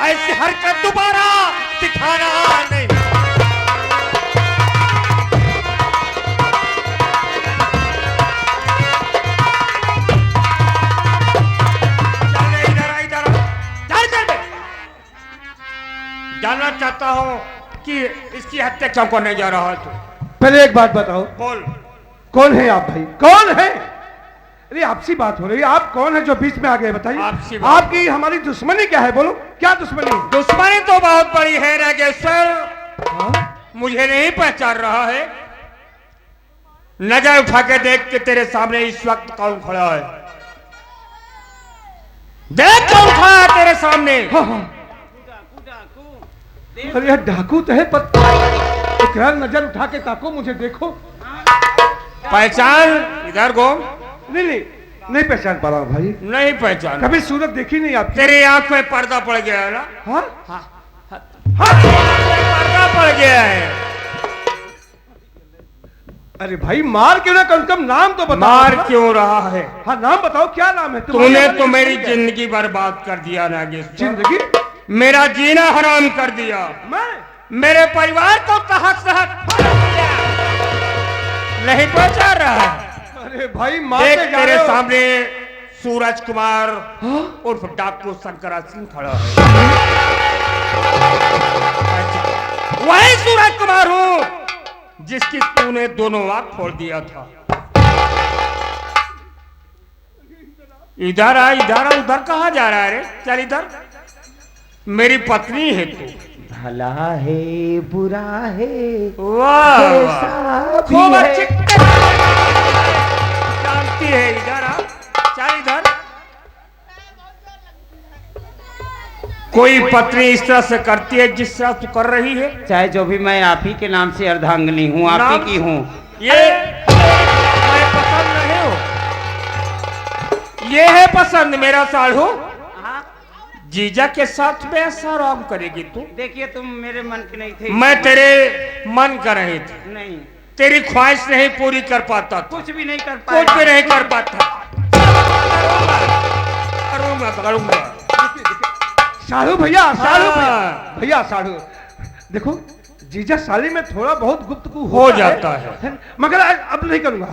ऐसी हरकत दोबारा दिखाना नहीं। जानना चाहता हूँ कि इसकी हत्या क्यों करने जा रहा है तू? पहले एक बात बताओ, बोल। कौन है आप भाई, कौन है? अरे आपसी बात हो रही है, आप कौन है जो बीच में आ गए बताइए? आपकी हमारी दुश्मनी क्या है, बोलो क्या दुश्मनी? दुश्मनी तो बहुत बड़ी है नागेश्वर। मुझे नहीं पहचान रहा है? नजर उठा के देख के तेरे सामने इस वक्त कौन खड़ा है? देख कौन खड़ा है तेरे सामने? अरे डाकू तो है, पर नजर उठा के ताको, मुझे देखो। पहचान इधर को। नहीं पहचान पा रहा हूँ भाई। नहीं पहचान? कभी सूरत देखी नहीं आपकी। तेरी आंख में पर्दा पड़ गया है ना? हाँ हाँ पर्दा पड़ गया है। अरे भाई मार क्यों ना, कम से कम नाम तो बताओ। मार क्यों रहा है? हाँ नाम बताओ, क्या नाम है? तूने तो मेरी जिंदगी बर्बाद कर दिया नागेश्वर। जिंदगी? मेरा जीना हराम कर दिया। मेरे परिवार को तहस नहस नहीं पहचान रहा है? अरे भाई मार तेरे सामने सूरज कुमार उर्फ डाकू शंकरा सिंह खड़ा है। वही सूरज कुमार हूं जिसकी तूने दोनों आंख फोड़ दिया था। इधर आ, उधर कहाँ जा रहा है रे? चल इधर। मेरी पत्नी है तू। भला है बुरा है, वाह खूब अच्छी जानती है। इधर आ, चल इधर। कोई पत्नी इस तरह से करती है जिस तरह तू कर रही है? चाहे जो भी, मैं आप ही के नाम से अर्धांगिनी हूँ, आप ही की हूँ। ये मैं पसंद नहीं हूँ। ये है पसंद मेरा साढ़ू। जीजा के साथ में ऐसा आराम करेगी तू? देखिए तुम मेरे मन के नहीं थे। मैं तेरे मन का रही थी। नहीं, तेरी ख्वाहिश नहीं पूरी कर पाता। कुछ भी नहीं कर पाया। कुछ भी नहीं कर पाता। करूंगा। साढ़ू भैया, भैया साढ़ू देखो, जीजा साली में थोड़ा बहुत गुफ्तगू हो जाता है, मगर अब नहीं करूंगा।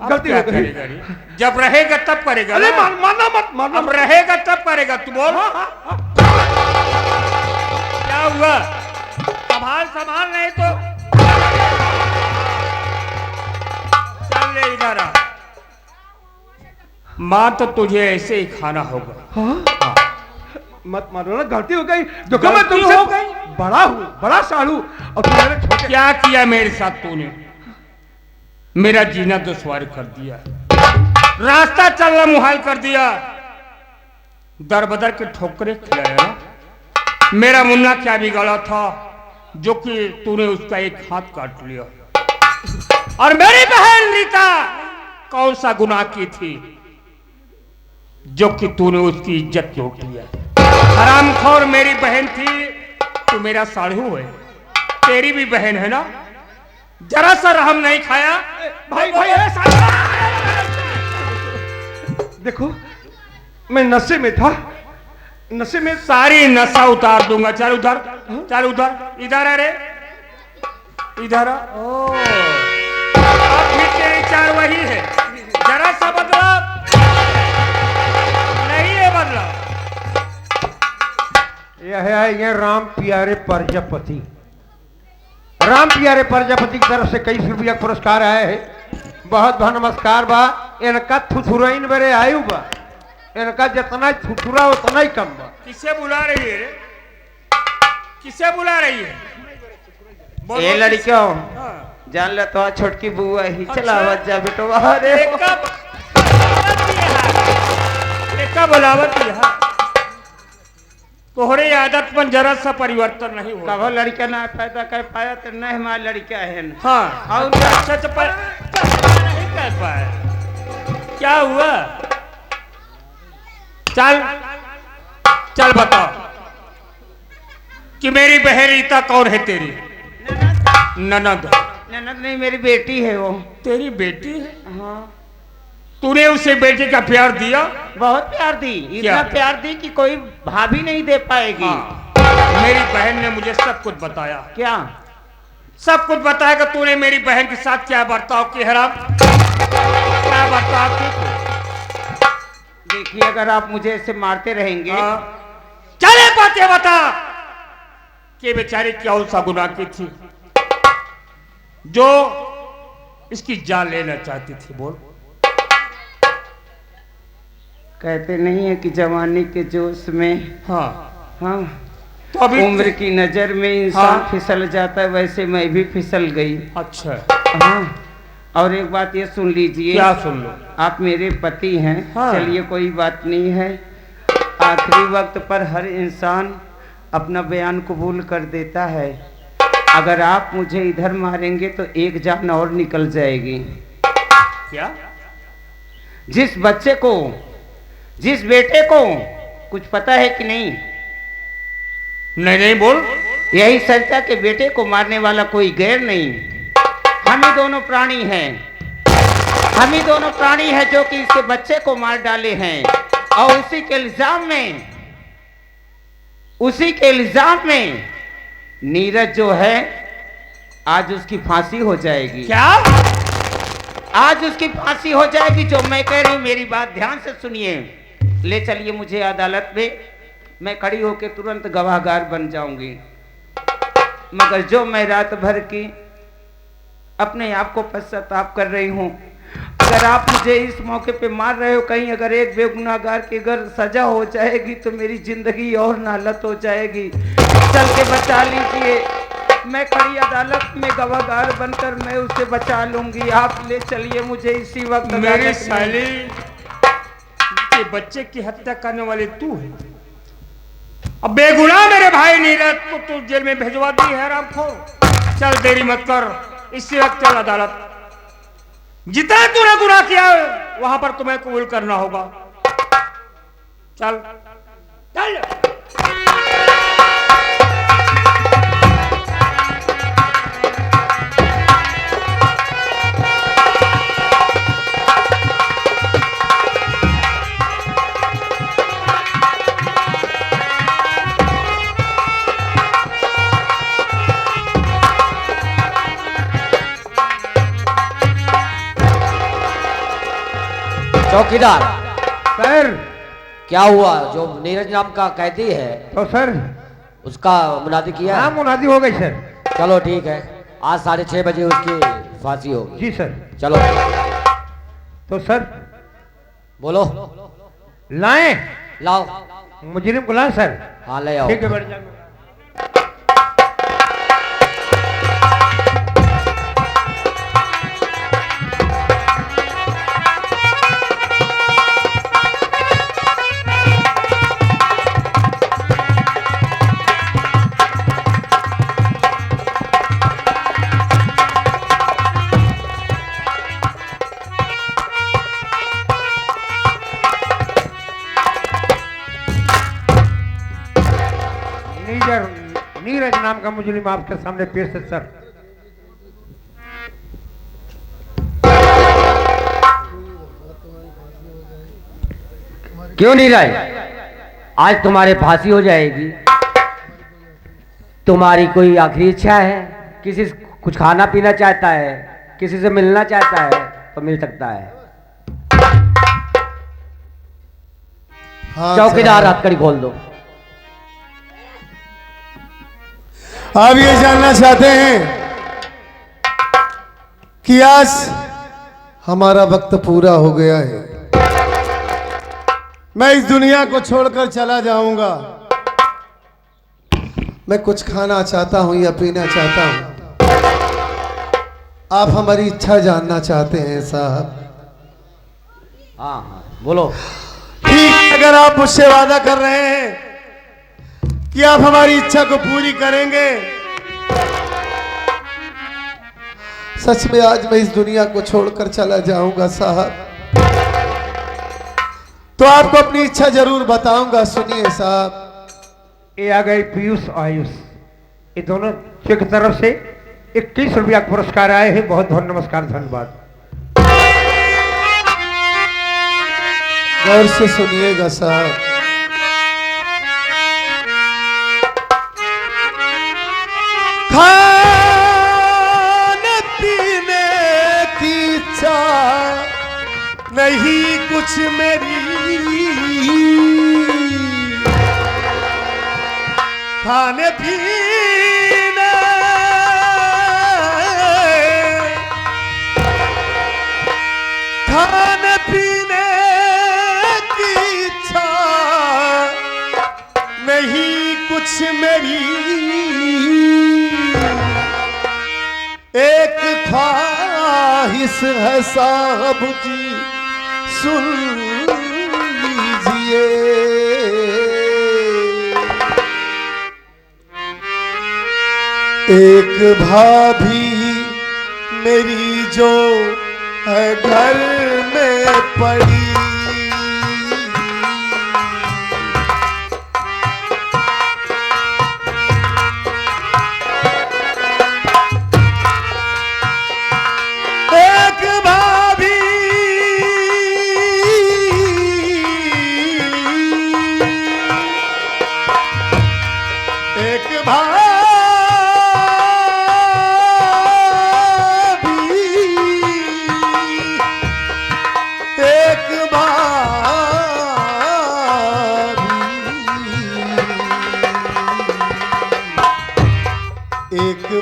गलती हो गई। जब रहेगा तब करेगा। अरे मारना मत। अब रहेगा तब करेगा। तू बोल। क्या हुआ? संभाल नहीं तो चल ले इधर आ। मां तो तुझे ऐसे ही खाना होगा। मत मारो ना, गलती हो गई। देखो मैं तुमसे हो गई, बड़ा हूँ, बड़ा साढ़ू, और तुम्हारे छोटे। क्या किया मेरे साथ तूने? मेरा जीना दुश्वार कर दिया, रास्ता चलना मुहाल कर दिया, दर बदर के ठोकरे खिलाया। मेरा मुन्ना क्या बिगाड़ा था जो कि तूने उसका एक हाथ काट लिया? और मेरी बहन रीता कौन सा गुनाह की थी जो कि तूने उसकी इज्जत लूट लिया? हरामखोर मेरी बहन थी, तू मेरा साढ़ू है। तेरी भी बहन है ना? जरा सा रहम नहीं खाया? भाई देखो मैं नशे में था, नशे में सारी नशा उतार दूंगा। चल उधर, चल उधर। इधर अरे इधर। ओ अब भी तेरी चार वही है, जरा सा बदलाव नहीं है। बदलाव यह है ये राम प्यारे प्रजापति। राम प्यारे प्रजापति की तरफ से कई रुपया पुरस्कार आए हैं। बहुत बहुत नमस्कार बा। इनका थुथुराइन मेरे आयु बा, इनका जितना थुथुरा उतना ही कम बा। किसे बुला रही है? किसे बुला रही है? ये लड़कियों जान ले तो छोटकी बुआ ही। चला बच्चा बेटो बाहर। बुलावत यहाँ तोहरे आदत पर जरा सा परिवर्तन नहीं हुआ। कहो लड़का ना पैदा कर पाया तो नहीं हमारा लड़का है ना। हाँ और सच पर नहीं कर पाया। क्या हुआ? चल चल बताओ कि मेरी बहन रीता कौन है तेरी? ननद। ननद नहीं, मेरी बेटी है वो। तेरी बेटी है? हाँ। तूने उसे बेटी का प्यार दिया? बहुत प्यार दी, इतना प्यार दी कि कोई भाभी नहीं दे पाएगी। हाँ। मेरी बहन ने मुझे सब कुछ बताया। क्या? सब कुछ बताया कि तूने मेरी बहन के साथ क्या बर्ताव किया है। क्या बर्ताव किया? देखिए, अगर आप मुझे ऐसे मारते रहेंगे, चले बातें बता कि बेचारी क्या सा गुनाह की थी जो इसकी जान लेना चाहती थी। बोल। कहते नहीं है कि जवानी के जोश में, हाँ हाँ, तो अभी उम्र की नजर में इंसान हाँ। फिसल जाता है, वैसे मैं भी फिसल गई। अच्छा, हाँ। और एक बात ये सुन लीजिए। क्या सुन लो? आप मेरे पति हैं। हाँ। चलिए कोई बात नहीं है, आखिरी वक्त पर हर इंसान अपना बयान कबूल कर देता है। अगर आप मुझे इधर मारेंगे तो एक जान और निकल जाएगी। क्या? जिस बच्चे को, जिस बेटे को कुछ पता है कि नहीं? नहीं नहीं, बोल। यही सरिता के बेटे को मारने वाला कोई गैर नहीं, हम ही दोनों प्राणी हैं। हम ही दोनों प्राणी हैं जो कि इसके बच्चे को मार डाले हैं। और उसी के इल्जाम में नीरज जो है, आज उसकी फांसी हो जाएगी। क्या? आज उसकी फांसी हो जाएगी। जो मैं कह रही हूं, मेरी बात ध्यान से सुनिए। ले चलिए मुझे अदालत में, मैं खड़ी होकर तुरंत गवाहगार बन जाऊंगी। मगर जो मैं रात भर की अपने आप को पश्चाताप कर रही हूं, अगर आप मुझे इस मौके पे मार रहे हो, कहीं अगर एक बेगुनाहगार की अगर सजा हो जाएगी तो मेरी जिंदगी और नालत हो जाएगी। चल के बचा लीजिए। मैं खड़ी अदालत में गवाहगार बनकर मैं उसे बचा लूंगी। आप ले चलिए मुझे इसी वक्त। मेरी साली के बच्चे की हत्या करने वाले तू है। अब बेगुनाह मेरे भाई नीरज को तू जेल में भेजवा दी है। रामखोर, चल देरी मत कर, इसी वक्त चल अदालत। जितना तूने गुनाह किया वहां पर तुम्हें कबूल करना होगा। चल चल। चौकीदार सर। क्या हुआ? जो नीरज नाम का कैदी है तो सर, उसका मुनादी किया हाँ है? मुनादी हो गई सर। चलो ठीक है, आज 6:30 बजे उसकी फांसी होगी। जी सर। चलो। तो सर बोलो। लाएं? लाओ। मुजरिम को लाएं सर? हाँ ले आओ। ठीक है, बैठ जाओ। नीरज नाम का मुजरिम आपके सामने पेश है सर। क्यों नीरज, आज तुम्हारी फांसी हो जाएगी। तुम्हारी कोई आखिरी इच्छा है? किसी से कुछ खाना पीना चाहता है, किसी से मिलना चाहता है तो मिल सकता है। हाँ, चौकीदार हथकड़ी खोल दो। आप ये जानना चाहते हैं कि आज हमारा वक्त पूरा हो गया है, मैं इस दुनिया को छोड़कर चला जाऊंगा। मैं कुछ खाना चाहता हूं या पीना चाहता हूं। आप हमारी इच्छा जानना चाहते हैं साहब? हाँ हाँ बोलो। ठीक, अगर आप मुझसे वादा कर रहे हैं कि आप हमारी इच्छा को पूरी करेंगे, सच में आज मैं इस दुनिया को छोड़कर चला जाऊंगा साहब, तो आपको अपनी इच्छा जरूर बताऊंगा। सुनिए साहब, ये आ गए पीयूष आयुष, ये दोनों की तरफ से 21 रुपया पुरस्कार आए हैं। बहुत बहुत नमस्कार, धन्यवाद। गौर से सुनिएगा साहब। कुछ मेरी खाने पीने खाने पीने की इच्छा नहीं कुछ मेरी, एक ख्वाहिश है साहब जी सुन लीजिए। एक भाभी मेरी जो है घर में पड़ी,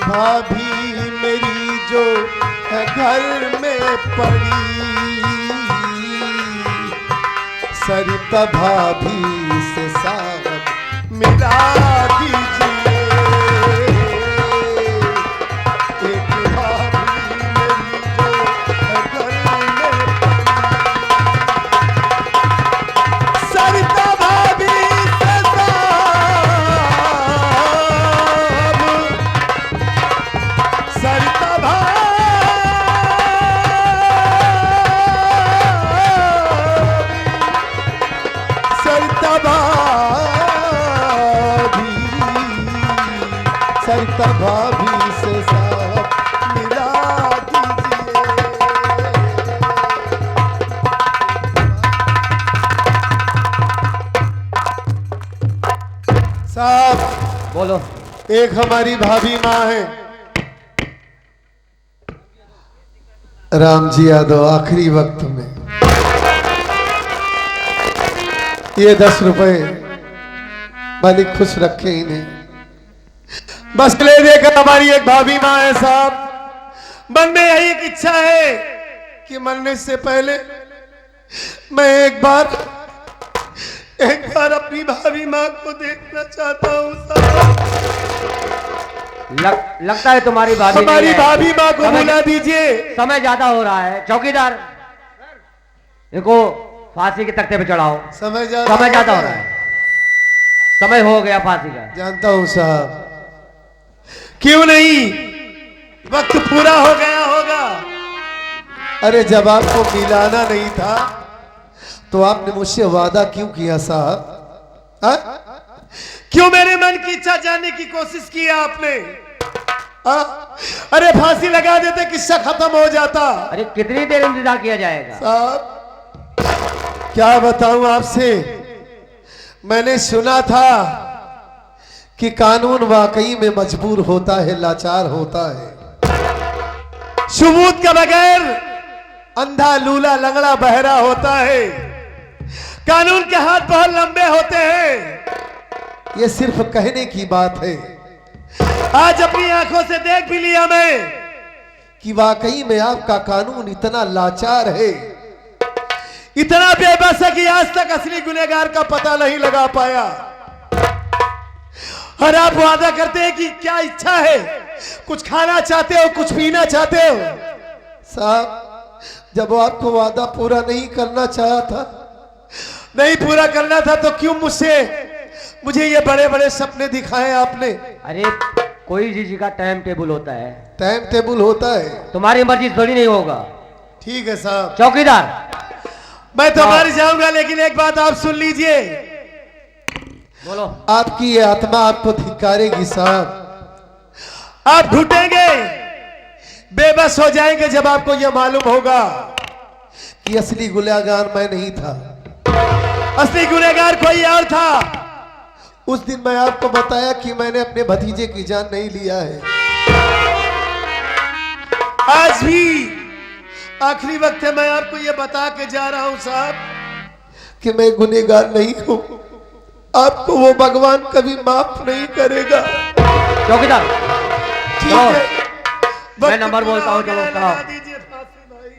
भाभी मेरी जो है घर में पड़ी, सरिता भाभी से साथ मिला दीजिए। एक भाभी मेरी जो है घर में पड़ी, सरिता भाभी से सरिता भाभी से साथ मिला दीजिए। साहब बोलो। एक हमारी भाभी माँ है राम जी यादव, आखिरी वक्त में ये 10 रुपए मालिक खुश रखे इन्हें, बस ले देकर। हमारी एक भाभी माँ है साहब, मन में यही एक इच्छा है कि मरने से पहले मैं एक बार अपनी भाभी माँ को देखना चाहता हूँ साहब। लगता है तुम्हारी भाभी हमारी भाभी माँ को बुला दीजिए। समय ज्यादा हो रहा है। चौकीदार इनको फांसी के तख्ते पे चढ़ाओ। समय ज्यादा हो रहा है, समय हो गया फांसी का। जानता हूँ साहब, क्यों नहीं, वक्त पूरा हो गया होगा। अरे जब आपको मिलाना नहीं था तो आपने मुझसे वादा क्यों किया साहब? क्यों मेरे मन की इच्छा जानने की कोशिश की आपने? अरे फांसी लगा देते, किस्सा खत्म हो जाता। अरे कितनी देर इंतजार किया जाएगा साहब? क्या बताऊं आपसे, मैंने सुना था कि कानून वाकई में मजबूर होता है, लाचार होता है, सबूत के बगैर अंधा लूला लंगड़ा बहरा होता है, कानून के हाथ बहुत लंबे होते हैं। ये सिर्फ कहने की बात है, आज अपनी आंखों से देख भी लिया मैं कि वाकई में आपका कानून इतना लाचार है, इतना बेबस है कि आज तक असली गुनहगार का पता नहीं लगा पाया। और आप वादा करते हैं कि क्या इच्छा है, कुछ खाना चाहते हो, कुछ पीना चाहते हो। साहब जब वो आपको वादा पूरा नहीं करना चाहा था, नहीं पूरा करना था, तो क्यों मुझे ये बड़े बड़े सपने दिखाए आपने? अरे कोई चीज का टाइम टेबल होता है। टाइम टेबल होता है, तुम्हारी मर्जी थोड़ी नहीं होगा। ठीक है साहब। चौकीदार मैं तो मर जाऊंगा, लेकिन एक बात आप सुन लीजिए। बोलो। आपकी ये आत्मा आपको धिक्कारेगी साहब, आप ढूंढेंगे, बेबस हो जाएंगे जब आपको यह मालूम होगा कि असली गुनहगार मैं नहीं था, असली गुनहगार कोई और था। उस दिन मैं आपको बताया कि मैंने अपने भतीजे की जान नहीं लिया है। आज भी आखिरी वक्त है, मैं आपको यह बता के जा रहा हूं साहब, कि मैं गुनहगार नहीं हूं, आपको वो भगवान कभी माफ नहीं करेगा। चौकीदार ठीक चलो, है, मैं नंबर बोलता हूँ, चलो चलाओ। दीजिए फांसी भाई।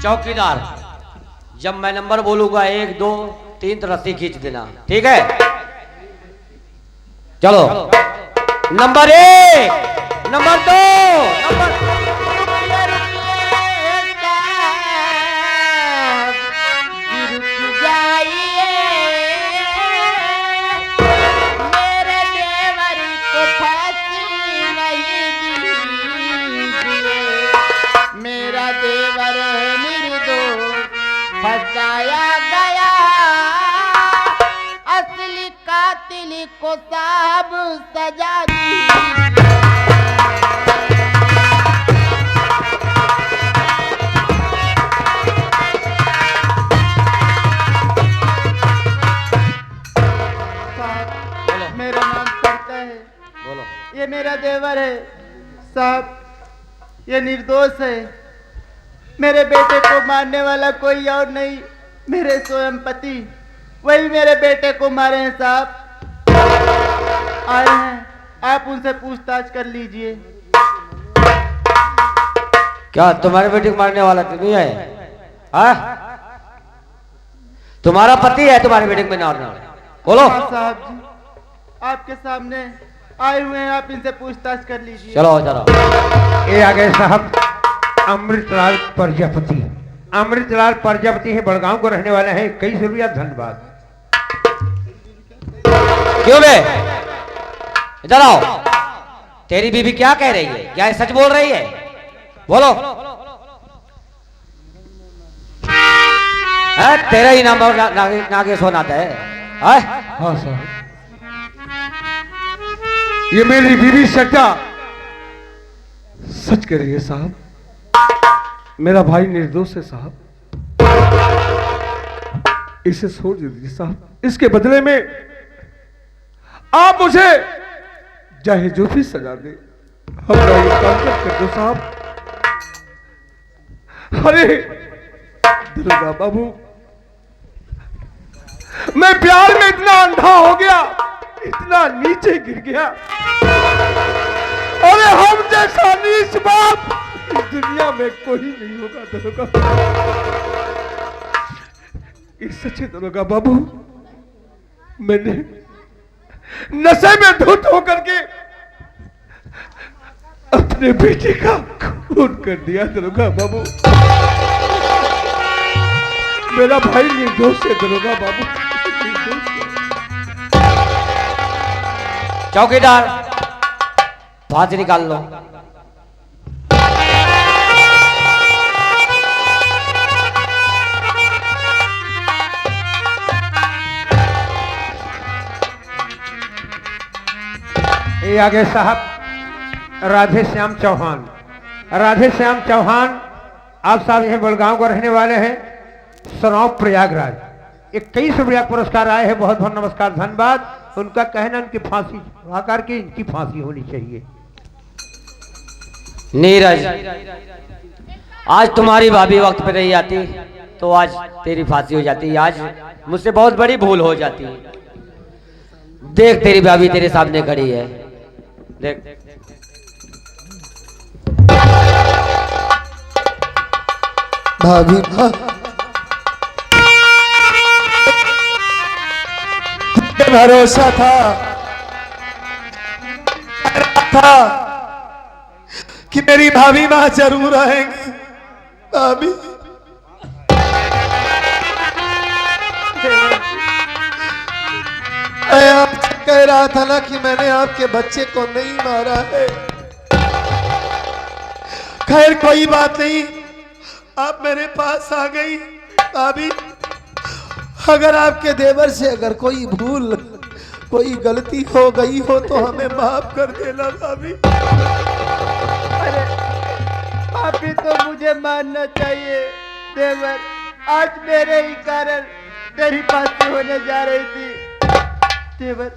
चौकीदार, जब मैं नंबर बोलूंगा 1 2 3 तो रस्सी खींच देना, ठीक है? चलो, नंबर 1, नंबर 2, नंबर फसाया गया, असली कातिल को साहब सजा दी। मेरा नाम पड़ता है, बोलो। ये मेरा देवर है साहब, ये निर्दोष है। मेरे बेटे को मारने वाला कोई और नहीं, मेरे स्वयं पति वही मेरे बेटे को मारे हैं साहब। आए हैं, आप उनसे पूछताछ कर लीजिए। क्या तुम्हारे बेटे को मारने वाला तुम्ही है? हाँ? तुम्हारा पति है तुम्हारे बेटे को मारने वाला? बोलो। हाँ साहब जी, आपके सामने आए हुए हैं, आप इनसे पूछताछ कर लीजिए। चलो चलो। ये आ गए साहब अमृतलाल प्रजापति। अमृतलाल प्रजापति है, बड़गांव को रहने वाले हैं। 21 रुपया धन्यवाद। क्यों बे? इधर आओ। तेरी बीबी क्या कह रही है? क्या सच बोल रही है? बोलो। तेरा ही नाम नागेश्वर आता है? हाँ साहब, ये मेरी बीवी सच्चा सच कह रही है साहब। मेरा भाई निर्दोष है साहब, इसे छोड़ दीजिए साहब। इसके बदले में आप मुझे चाहे जो भी सजा दे, हमारा ये काम कर दो साहब। अरे दुर्गा बाबू, मैं प्यार में इतना अंधा हो गया, इतना नीचे गिर गया। अरे हम जैसा नीच बाप इस दुनिया में कोई नहीं होगा दरोगा। इस सच्चे दरोगा बाबू, मैंने नशे में धुत होकर के अपने बेटे का खून कर दिया दरोगा बाबू। मेरा भाई निर्दोष है दरोगा बाबू, निर्दोष है। चौकीदार, फांसी निकाल लो। ये आगे साहब राधे श्याम चौहान। राधे श्याम चौहान आप साहब यह बड़गांव को रहने वाले हैं, सराव प्रयागराज। 21 रुपया पुरस्कार आए हैं, बहुत बहुत नमस्कार धन्यवाद। उनका कहना उनकी फांसी आकार की इनकी फांसी होनी चाहिए। नीरज, आज तुम्हारी भाभी वक्त पे नहीं आती तो आज तेरी फांसी हो जाती। आज मुझसे बहुत बड़ी भूल हो जाती। देख तेरी भाभी तेरे सामने खड़ी है, देख। भाभी माँ, भरोसा था कि मेरी भाभी माँ जरूर आएंगी। भाभी, मैं आपसे कह कह रहा था ना कि मैंने आपके बच्चे को नहीं मारा है। खैर कोई बात नहीं, आप मेरे पास आ गई। भाभी, अगर आपके देवर से अगर कोई भूल, कोई गलती हो गई हो तो हमें माफ कर देना भाभी। अरे पापी तो मुझे मानना चाहिए देवर, आज मेरे ही कारण तेरी फांसी होने जा रही थी। देवर,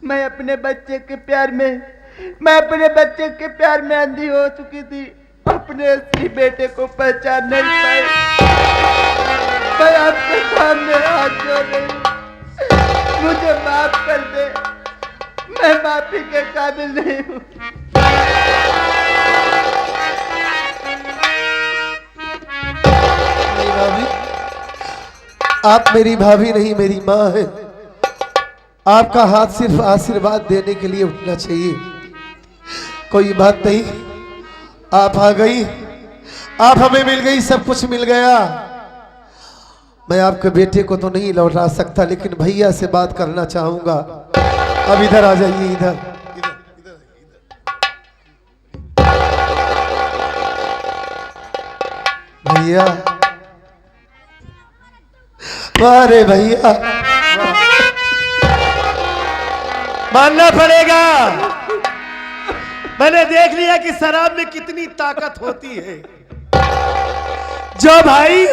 मैं अपने बच्चे के प्यार में अंधी हो चुकी थी, अपने असली बेटे को पहचान नहीं पाई। मैं आपके सामने हाथ जोड़ रही हूं, मुझे माफ कर दे, मैं माफी के काबिल नहीं हूं। नहीं भाभी, आप मेरी भाभी नहीं, मेरी माँ है। आपका हाथ सिर्फ आशीर्वाद देने के लिए उठना चाहिए। कोई बात नहीं, आप आ गई, आप हमें मिल गई, सब कुछ मिल गया। मैं आपके बेटे को तो नहीं लौटा सकता, लेकिन भैया से बात करना चाहूंगा। अब इधर आ जाइए, इधर। भैया, अरे भैया, मानना पड़ेगा, मैंने देख लिया कि शराब में कितनी ताकत होती है। जो भाई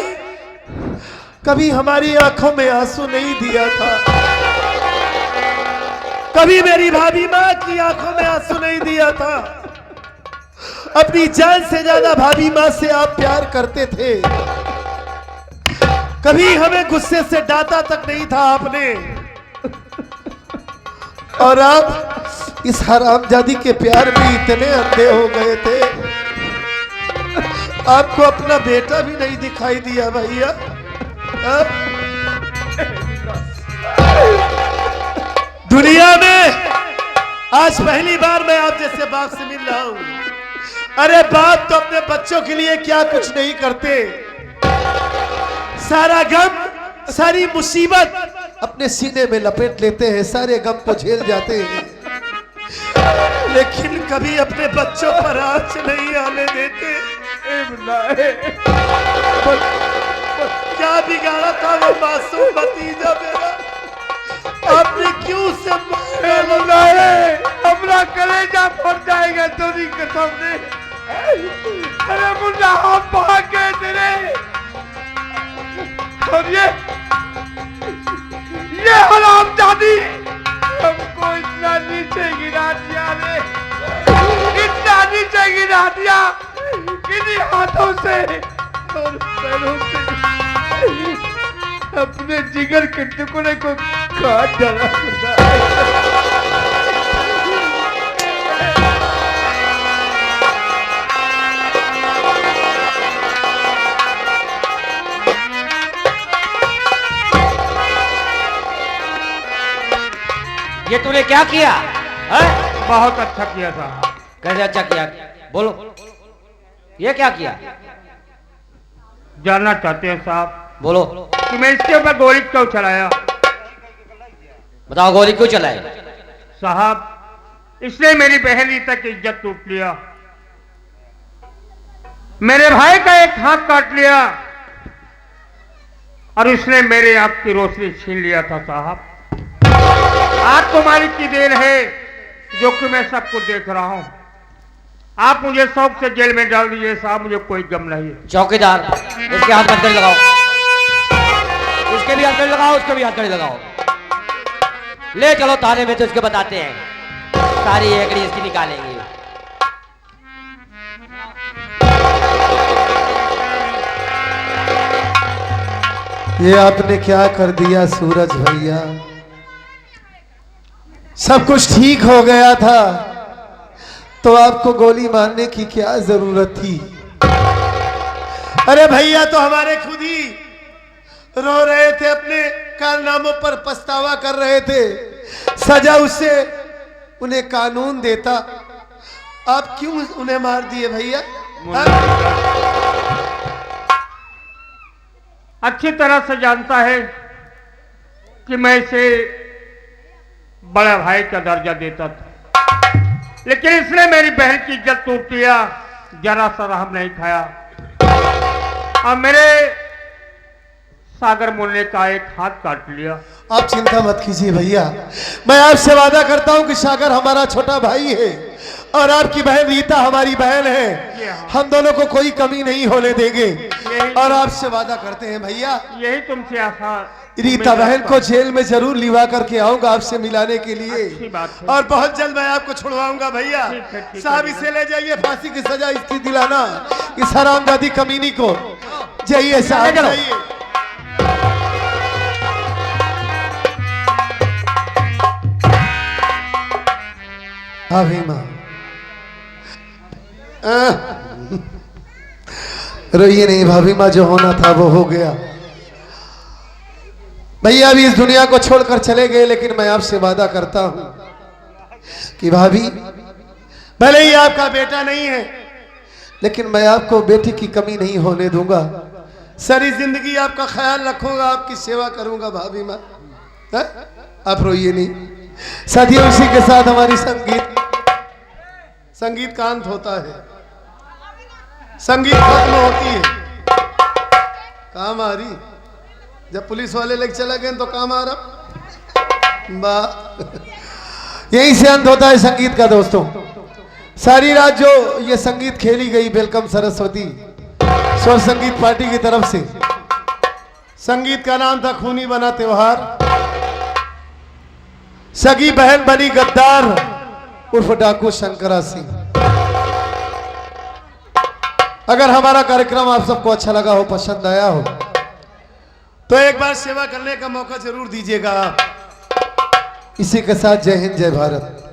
कभी हमारी आंखों में आंसू नहीं दिया था, कभी मेरी भाभी माँ की आंखों में आंसू नहीं दिया था, अपनी जान से ज्यादा भाभी माँ से आप प्यार करते थे, कभी हमें गुस्से से डांटा तक नहीं था आपने, और आप इस हरामजादी के प्यार में इतने अंधे हो गए थे, आपको अपना बेटा भी नहीं दिखाई दिया भैया। दुनिया में आज पहली बार मैं आप जैसे बाप से मिल रहा हूं। अरे बाप तो अपने बच्चों के लिए क्या कुछ नहीं करते, सारा गम, सारी मुसीबत अपने सीने में लपेट लेते हैं, सारे गम को झेल जाते हैं, लेकिन कभी अपने बच्चों पर आंच नहीं आने देते। क्या बिगाड़ा था वो मासूम भतीजा मेरा, आपने क्यों उसे मारा? अपना कलेजा फट जाएगा तेरी कसम से। अरे मुन्ना, हम भाग गए तेरे, और ये हरामजादी हमको इतना नीचे गिरा दिया रे, इतना नीचे गिरा दिया, किन्हीं हाथों से और पैरों से अपने जिगर के टुकड़े को काट डाला खुदा। ये तूने क्या किया है? बहुत अच्छा किया था। कैसे अच्छा किया? बोलो, ये क्या किया? जानना चाहते हैं साहब? बोलो। कि मैं इसके ऊपर गोली क्यों चलाया? बताओ, गोली क्यों चलाई? साहब, इसने मेरी बहन रीता की इज्जत लूट लिया, मेरे भाई का एक हाथ काट लिया, और उसने मेरे आंख की रोशनी छीन लिया था। साहब, आज तुम्हारी की देर है जो कि मैं सब कुछ देख रहा हूं। आप मुझे शौक से जेल में डाल दीजिए साहब, मुझे कोई गम नहीं। चौकीदार, इसके हाथ में लगाओ, इसके भी हाथ में लगाओ, उसके भी हाथ में लगाओ। ले चलो थाने में, तो इसके बताते हैं, सारी एकड़ी इसकी निकालेंगे। ये आपने क्या कर दिया सूरज भैया? सब कुछ ठीक हो गया था तो आपको गोली मारने की क्या जरूरत थी? अरे भैया तो हमारे खुद ही रो रहे थे, अपने कारनामों पर पछतावा कर रहे थे, सजा उससे उन्हें कानून देता, आप क्यों उन्हें मार दिए भैया? अच्छी तरह से जानता है कि मैं इसे बड़ा भाई का दर्जा देता था, लेकिन इसने मेरी बहन की इज्जत टूट दिया, जरा सा रहम नहीं खाया और मेरे सागर मुन्ने का एक हाथ काट लिया। आप चिंता मत कीजिए भैया, मैं आपसे वादा करता हूं कि सागर हमारा छोटा भाई है और आपकी बहन रीता हमारी बहन है। हम दोनों को कोई कमी नहीं होने देंगे और आपसे वादा करते हैं भैया, यही तुमसे आशा। रीता बहन को जेल में जरूर लिवा करके आऊंगा आपसे मिलाने के लिए, अच्छी बात है। और बहुत जल्द मैं आपको छुड़वाऊंगा भैया। ठीक है, साहब इसे ले जाइए, फांसी की सजा इसकी दिलाना इस हरामजादी कमीनी को। जाइए साहब जाइए। भाभी माँ रोइए नहीं भाभी माँ, जो होना था वो हो गया। भैया अभी इस दुनिया को छोड़कर चले गए, लेकिन मैं आपसे वादा करता हूं कि भाभी भले ही आपका बेटा नहीं है, लेकिन मैं आपको बेटी की कमी नहीं होने दूंगा। सारी जिंदगी आपका ख्याल रखूंगा, आपकी सेवा करूंगा भाभी माँ। आप रोइए नहीं। साथियों इसी के साथ हमारी संगीत का अंत होता है, संगीत खत्म होती है। काम आ रही, जब पुलिस वाले लेके चले गए तो काम आ रहा। यहीं से अंत होता है संगीत का दोस्तों। सारी रात जो ये संगीत खेली गई वेलकम सरस्वती स्वर संगीत पार्टी की तरफ से, संगीत का नाम था खूनी बना त्योहार। सगी बहन बनी गद्दार उर्फ डाकू शंकरा सिंह। अगर हमारा कार्यक्रम आप सबको अच्छा लगा हो, पसंद आया हो, तो एक बार सेवा करने का मौका जरूर दीजिएगा। इसी के साथ जय हिंद जय भारत।